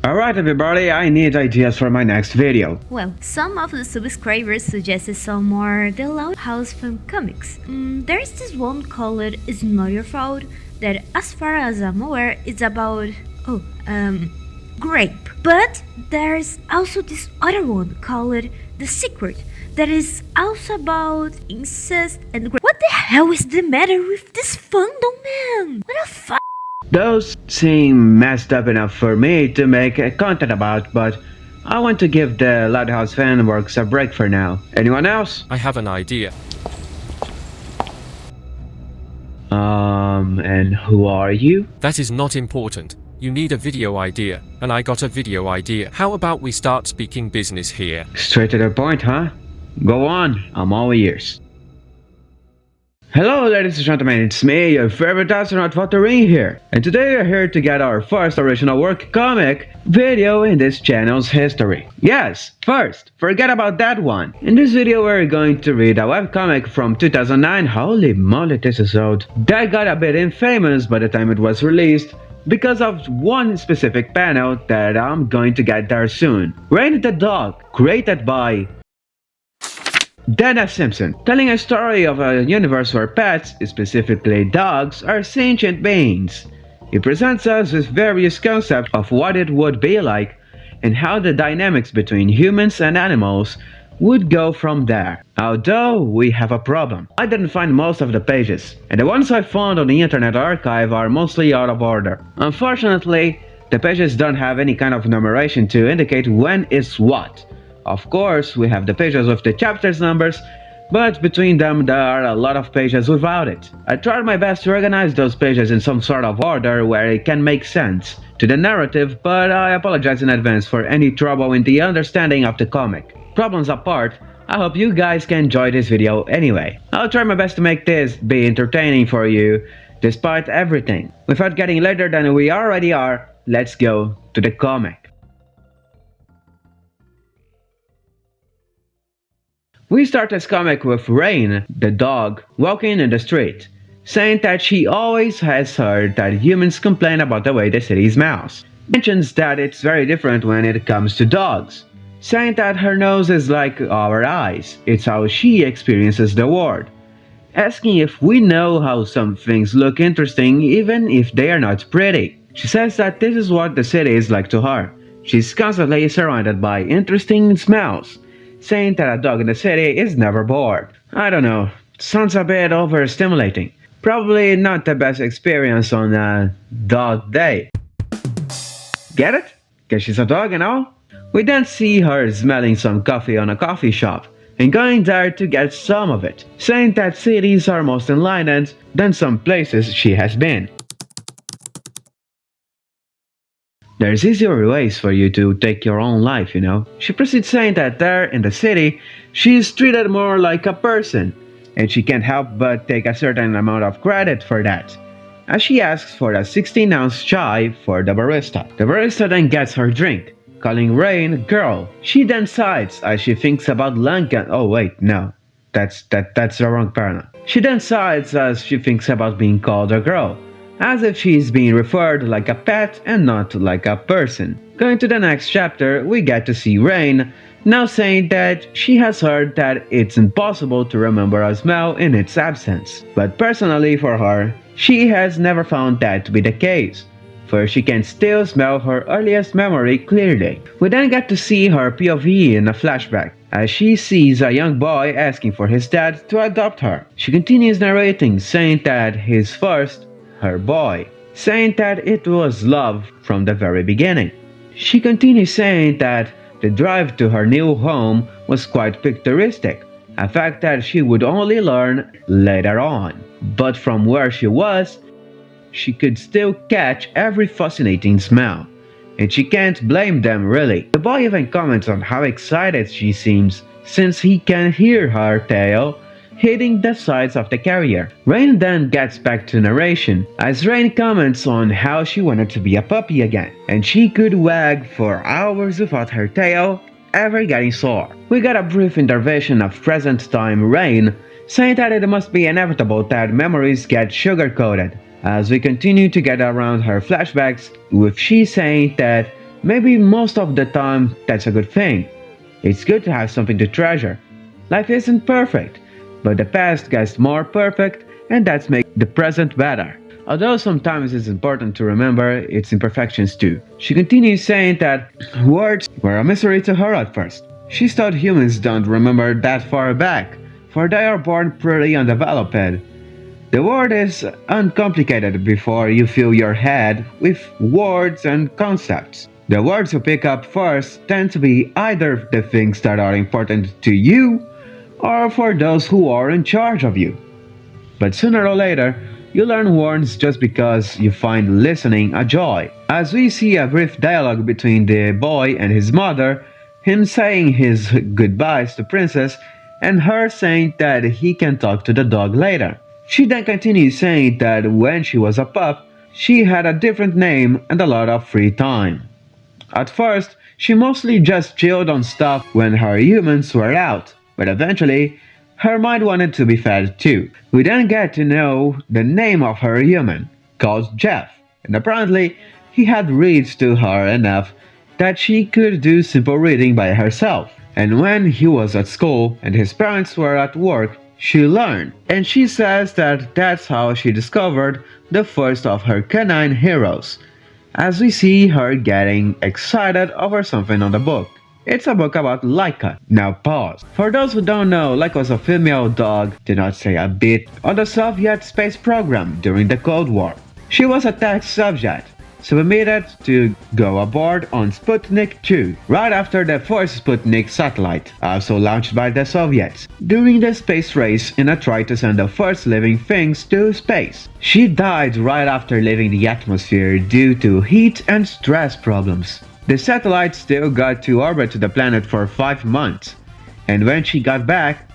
Alright everybody, I need ideas for my next video. Well, some of the subscribers suggested some more The Loud House from comics. There's this one called It's Not Your Fault that, as far as I'm aware, is about, grape. But there's also this other one called The Secret that is also about incest and grape. What the hell is the matter with this fandom, man? What the fuck? Those seem messed up enough for me to make a content about, but I want to give the Loud House fan works a break for now. Anyone else? I have an idea. And who are you? That is not important. You need a video idea, and I got a video idea. How about we start speaking business here? Straight to the point, huh? Go on, I'm all ears. Hello ladies and gentlemen, it's me, your favorite astronaut Raine here, and today we're here to get our first original work comic video in this channel's history. Yes, first, forget about that one. In this video we're going to read a webcomic from 2009, holy moly this is old, that got a bit infamous by the time it was released because of one specific panel that I'm going to get there soon. Raine the Dog, created by Dana Simpson, telling a story of a universe where pets, specifically dogs, are sentient beings. He presents us with various concepts of what it would be like and how the dynamics between humans and animals would go from there. Although we have a problem. I didn't find most of the pages, and the ones I found on the Internet Archive are mostly out of order. Unfortunately, the pages don't have any kind of numeration to indicate when is what. Of course, we have the pages with the chapters numbers, but between them there are a lot of pages without it. I tried my best to organize those pages in some sort of order where it can make sense to the narrative, but I apologize in advance for any trouble in the understanding of the comic. Problems apart, I hope you guys can enjoy this video anyway. I'll try my best to make this be entertaining for you, despite everything. Without getting later than we already are, let's go to the comic. We start this comic with Raine, the dog, walking in the street, saying that she always has heard that humans complain about the way the city smells. Mentions that it's very different when it comes to dogs, saying that her nose is like our eyes, it's how she experiences the world. Asking if we know how some things look interesting even if they are not pretty. She says that this is what the city is like to her. She's constantly surrounded by interesting smells, saying that a dog in the city is never bored. I don't know, sounds a bit overstimulating. Probably not the best experience on a dog day. Get it? Cause she's a dog and all? We then see her smelling some coffee on a coffee shop and going there to get some of it, saying that cities are most enlightened than some places she has been. There's easier ways for you to take your own life, you know. She proceeds saying that there in the city, she is treated more like a person, and she can't help but take a certain amount of credit for that, as she asks for a 16-ounce chai for the barista. The barista then gets her drink, calling Raine girl. She then sighs as she thinks about Laika. Oh wait, no, that's the wrong panel. She then sighs as she thinks about being called a girl, as if she's being referred like a pet and not like a person. Going to the next chapter, we get to see Raine now saying that she has heard that it's impossible to remember a smell in its absence. But personally for her, she has never found that to be the case, for she can still smell her earliest memory clearly. We then get to see her POV in a flashback, as she sees a young boy asking for his dad to adopt her. She continues narrating, saying that he's first her boy, saying that it was love from the very beginning. She continues saying that the drive to her new home was quite picturesque, a fact that she would only learn later on. But from where she was, she could still catch every fascinating smell, and she can't blame them really. The boy even comments on how excited she seems since he can hear her tail hitting the sides of the carrier. Raine then gets back to narration, as Raine comments on how she wanted to be a puppy again, and she could wag for hours without her tail ever getting sore. We got a brief intervention of present time Raine, saying that it must be inevitable that memories get sugar-coated, as we continue to get around her flashbacks, with she saying that Maybe most of the time that's a good thing. It's good to have something to treasure. Life isn't perfect, but the past gets more perfect, and that's make the present better. Although sometimes it's important to remember its imperfections too. She continues saying that words were a mystery to her at first. She thought humans don't remember that far back, for they are born pretty undeveloped. The world is uncomplicated before you fill your head with words and concepts. The words you pick up first tend to be either the things that are important to you or for those who are in charge of you. But sooner or later, you learn words just because you find listening a joy. As we see a brief dialogue between the boy and his mother, him saying his goodbyes to Princess and her saying that he can talk to the dog later. She then continues saying that when she was a pup, she had a different name and a lot of free time. At first, she mostly just chilled on stuff when her humans were out, but eventually, her mind wanted to be fed too. We then get to know the name of her human, called Jeff, and apparently he had read to her enough that she could do simple reading by herself. And when he was at school and his parents were at work, she learned, and she says that that's how she discovered the first of her canine heroes, as we see her getting excited over something on the book. It's a book about Laika. Now pause. For those who don't know, Laika was a female dog, did not say a bit, on the Soviet space program during the Cold War. She was a test subject, submitted to go aboard on Sputnik 2, right after the first Sputnik satellite, also launched by the Soviets, during the space race in a try to send the first living things to space. She died right after leaving the atmosphere due to heat and stress problems. The satellite still got to orbit the planet for 5 months, and when she got back,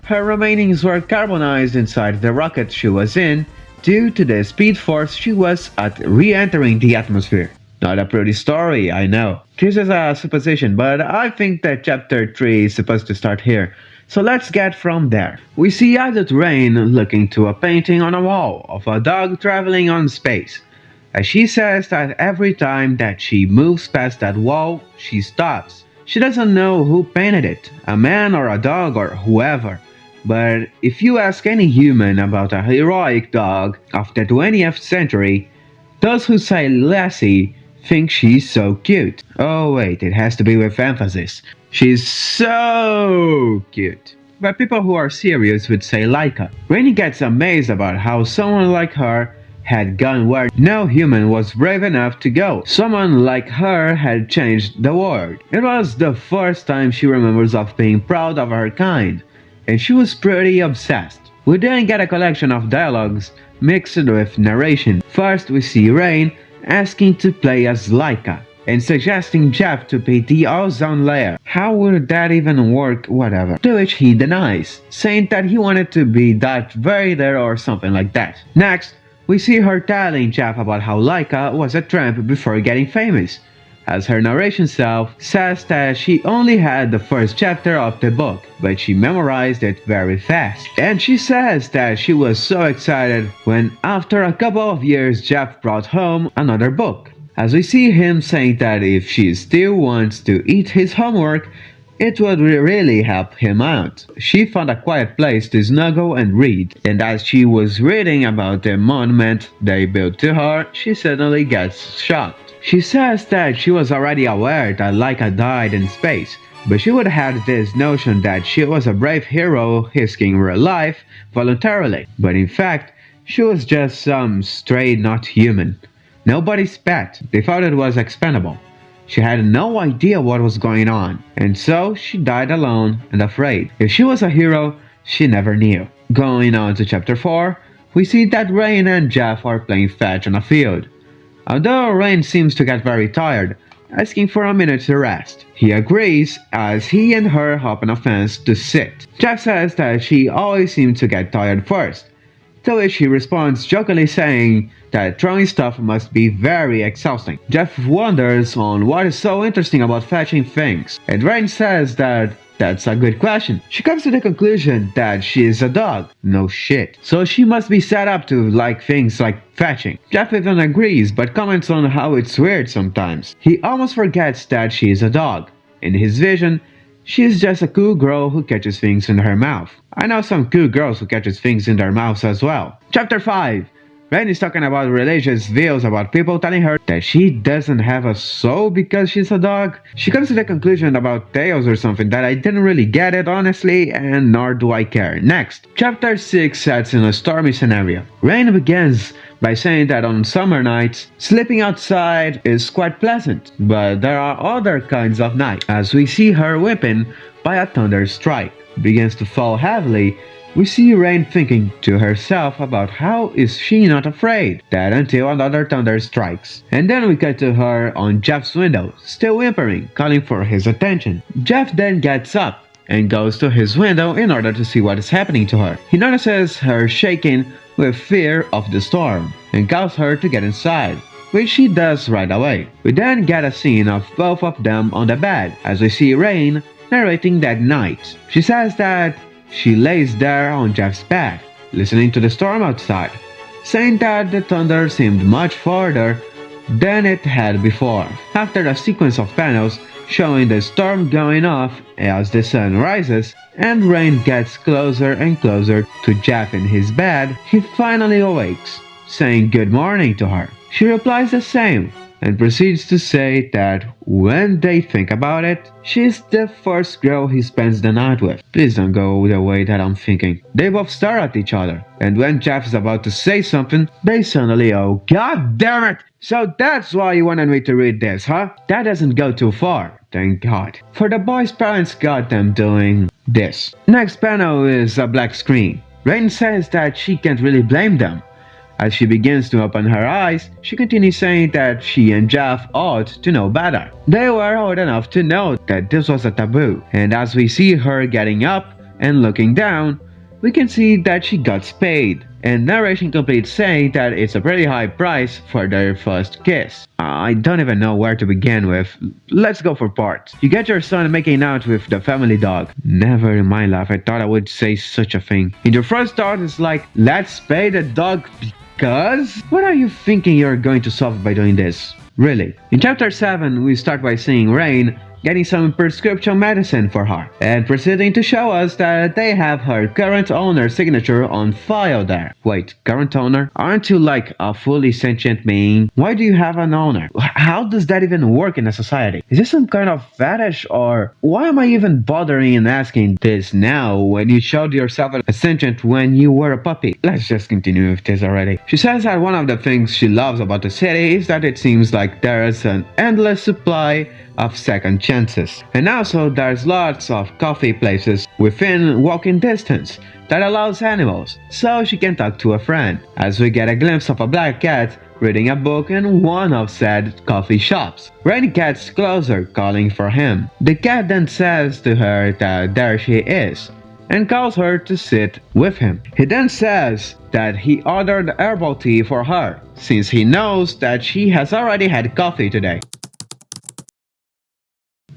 her remainings were carbonized inside the rocket she was in due to the speed force she was at re-entering the atmosphere. Not a pretty story, I know. This is a supposition, but I think that chapter 3 is supposed to start here. So let's get from there. We see adult Raine looking to a painting on a wall of a dog traveling on space. As she says that every time that she moves past that wall, she stops. She doesn't know who painted it, a man or a dog or whoever. But if you ask any human about a heroic dog of the 20th century, those who say Lassie think she's so cute. Oh wait, it has to be with emphasis. She's so cute. But people who are serious would say Laika. Raine gets amazed about how someone like her had gone where no human was brave enough to go. Someone like her had changed the world. It was the first time she remembers of being proud of her kind, and she was pretty obsessed. We then get a collection of dialogues mixed with narration. First we see Raine asking to play as Laika, and suggesting Jeff to be the ozone layer. How would that even work? Whatever. To which he denies, saying that he wanted to be Darth Vader or something like that. Next, we see her telling Jeff about how Laika was a tramp before getting famous, as her narration self says that she only had the first chapter of the book, but she memorized it very fast. And she says that she was so excited when after a couple of years Jeff brought home another book, as we see him saying that if she still wants to eat his homework, it would really help him out. She found a quiet place to snuggle and read, and as she was reading about the monument they built to her, she suddenly gets shocked. She says that she was already aware that Laika died in space, but she would have had this notion that she was a brave hero risking her life voluntarily. But in fact, she was just some stray not human. Nobody's pet. They thought it was expendable. She had no idea what was going on, and so she died alone and afraid. If she was a hero, she never knew. Going on to chapter 4, we see that Raine and Jeff are playing fetch on a field. Although Raine seems to get very tired, asking for a minute to rest. He agrees as he and her hop on a fence to sit. Jeff says that she always seems to get tired first, to which he responds jokingly saying that throwing stuff must be very exhausting. Jeff wonders on what is so interesting about fetching things, and Raine says that That's a good question. She comes to the conclusion that she is a dog. No shit. So she must be set up to like things like fetching. Jeff even agrees but comments on how it's weird sometimes. He almost forgets that she is a dog. In his vision, she is just a cool girl who catches things in her mouth. I know some cool girls who catches things in their mouths as well. Chapter 5. Raine is talking about religious views about people telling her that she doesn't have a soul because she's a dog. She comes to the conclusion about tails or something that I didn't really get it honestly, and nor do I care. Next, chapter 6 sets in a stormy scenario. Raine begins by saying that on summer nights, sleeping outside is quite pleasant, but there are other kinds of nights. As we see her whipping by a thunder strike begins to fall heavily, we see Raine thinking to herself about how is she not afraid that until another thunder strikes. And then we cut to her on Jeff's window, still whimpering, calling for his attention. Jeff then gets up and goes to his window in order to see what is happening to her. He notices her shaking with fear of the storm and calls her to get inside, which she does right away. We then get a scene of both of them on the bed as we see Raine narrating that night. She says that she lays there on Jeff's bed, listening to the storm outside, saying that the thunder seemed much farther than it had before. After a sequence of panels showing the storm going off as the sun rises and Raine gets closer and closer to Jeff in his bed, he finally awakes, saying good morning to her. She replies the same and proceeds to say that when they think about it, she's the first girl he spends the night with. Please don't go the way that I'm thinking. They both stare at each other, and when Jeff is about to say something, they suddenly God damn it! So that's why you wanted me to read this, huh? That doesn't go too far, thank God. For the boys' parents got them doing this. Next panel is a black screen. Raine says that she can't really blame them. As she begins to open her eyes, she continues saying that she and Jeff ought to know better. They were old enough to know that this was a taboo, and as we see her getting up and looking down, we can see that she got spayed. And narration completes saying that it's a pretty high price for their first kiss. I don't even know where to begin with. Let's go for parts. You get your son making out with the family dog. Never in my life I thought I would say such a thing. And your first thought is like, let's spay the dog because? What are you thinking you're going to solve by doing this? Really? In chapter 7, we start by seeing Raine getting some prescription medicine for her, and proceeding to show us that they have her current owner's signature on file there. Wait, current owner? Aren't you like a fully sentient being? Why do you have an owner? How does that even work in a society? Is this some kind of fetish, or why am I even bothering and asking this now when you showed yourself a sentient when you were a puppy? Let's just continue with this already. She says that one of the things she loves about the city is that it seems like there is an endless supply of second chances. And also there's lots of coffee places within walking distance that allows animals, so she can talk to a friend, as we get a glimpse of a black cat reading a book in one of said coffee shops. Raine gets closer, calling for him. The cat then says to her that there she is, and calls her to sit with him. He then says that he ordered herbal tea for her, since he knows that she has already had coffee today.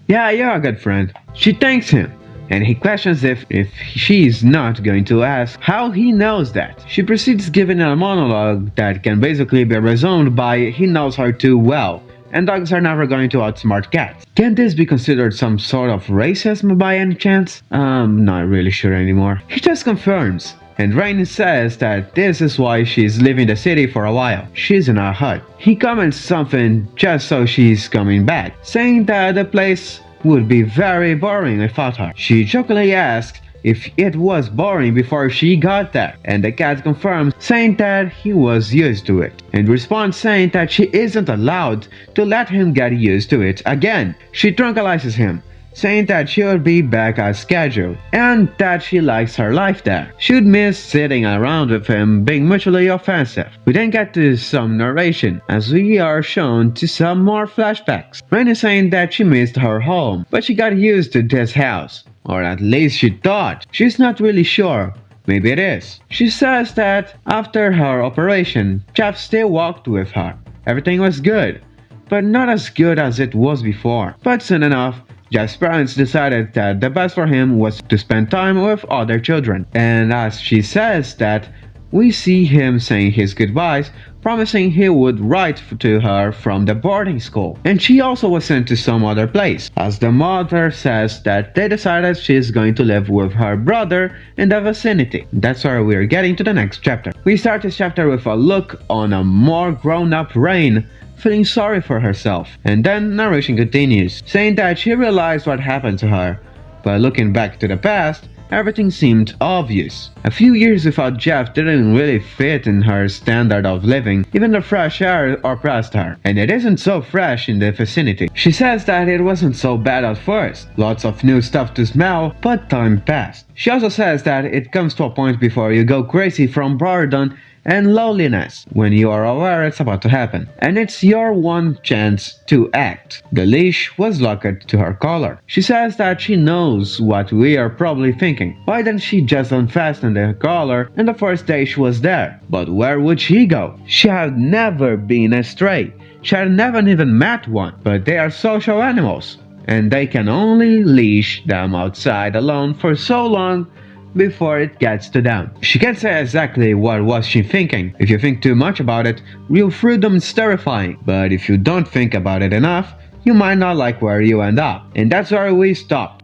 Yeah, you're a good friend. She thanks him, and he questions if she's not going to ask how he knows that. She proceeds giving a monologue that can basically be resumed by he knows her too well, and dogs are never going to outsmart cats. Can this be considered some sort of racism by any chance? I'm not really sure anymore. He just confirms, and Raine says that this is why she's leaving the city for a while. She's in a hut. He comments something just so she's coming back, saying that the place would be very boring without her. She jokingly asks if it was boring before she got there, and the cat confirms, saying that he was used to it, and responds saying that she isn't allowed to let him get used to it again. She tranquilizes him, saying that she will be back as scheduled, and that she likes her life there. She would miss sitting around with him being mutually offensive. We then get to some narration, as we are shown to some more flashbacks. Raine is saying that she missed her home, but she got used to this house. Or at least she thought. She's not really sure. Maybe it is. She says that after her operation, Jeff still walked with her. Everything was good, but not as good as it was before. But soon enough, Jeff's parents decided that the best for him was to spend time with other children. And as she says that, we see him saying his goodbyes, promising he would write to her from the boarding school. And she also was sent to some other place, as the mother says that they decided she's going to live with her brother in the vicinity. That's where we're getting to the next chapter. We start this chapter with a look on a more grown-up Raine, feeling sorry for herself. And then narration continues, saying that she realized what happened to her, but looking back to the past, everything seemed obvious. A few years without Jeff didn't really fit in her standard of living. Even the fresh air oppressed her, and it isn't so fresh in the vicinity. She says that it wasn't so bad at first, lots of new stuff to smell, but time passed. She also says that it comes to a point before you go crazy from boredom and loneliness when you are aware it's about to happen, and it's your one chance to act. The leash was locked to her collar. She says that she knows what we are probably thinking. Why didn't she just unfasten the collar in the first day she was there? But where would she go? She had never been astray. She had never even met one. But they are social animals, and they can only leash them outside alone for so long before it gets to them. She can't say exactly what was she thinking. If you think too much about it, real freedom is terrifying. But if you don't think about it enough, you might not like where you end up. And that's where we stopped.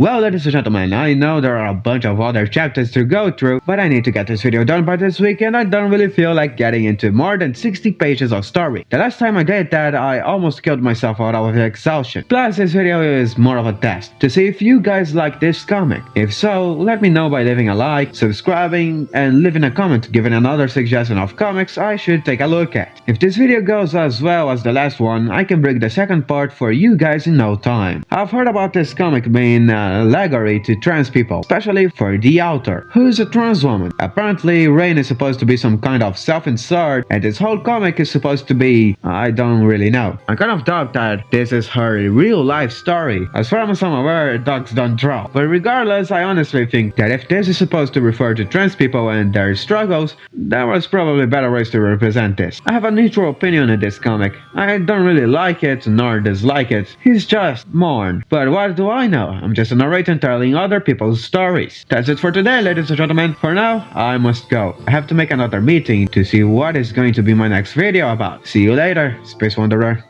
Well, ladies and gentlemen, I know there are a bunch of other chapters to go through, but I need to get this video done by this week, and I don't really feel like getting into more than 60 pages of story. The last time I did that, I almost killed myself out of exhaustion. Plus, this video is more of a test, to see if you guys like this comic. If so, let me know by leaving a like, subscribing, and leaving a comment giving another suggestion of comics I should take a look at. If this video goes as well as the last one, I can bring the second part for you guys in no time. I've heard about this comic being allegory to trans people, especially for the author, who is a trans woman. Apparently, Raine is supposed to be some kind of self-insert, and this whole comic is supposed to be, I don't really know. I kind of doubt that this is her real life story. As far as I'm aware, dogs don't draw. But regardless, I honestly think that if this is supposed to refer to trans people and their struggles, there was probably better ways to represent this. I have a neutral opinion on this comic. I don't really like it nor dislike it. It's just mourn. But what do I know? I'm just a narrator telling other people's stories. That's it for today, ladies and gentlemen. For now, I must go. I have to make another meeting to see what is going to be my next video about. See you later, Space Wanderer.